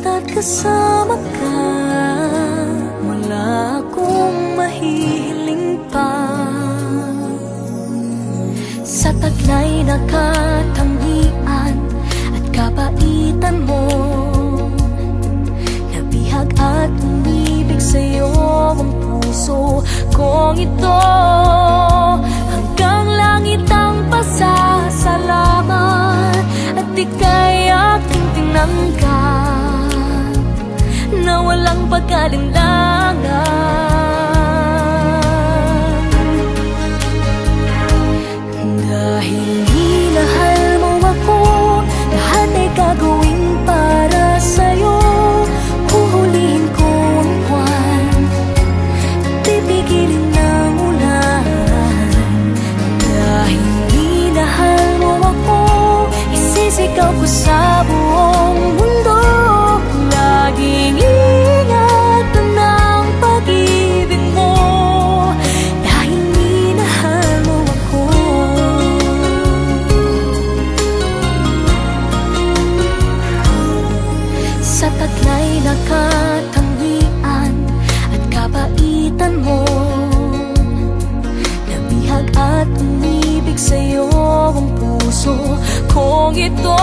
basta't kasama ka, wala akong mahihiling pa. Sa taglay na katangian at kabaitan mo, nabihag at umibig sa'yo ang puso kong ito. Hanggang langit ang pasasalamat at ika'y aking tinanggap na walang pagkalinlangan. Dahil minahal mo ako, lahat ay gagawin para sa'yo. Huhulihin ko ang buwan at pipigilin ng ulan. Dahil minahal mo ako, isisigaw ko sa buong mundo. Laging ingatan ng pag-ibig mo, dahil minahal mo ako. Sa taglay na katangian at kabaitan mo, nabihag at umibig sa'yo ang puso kong ito.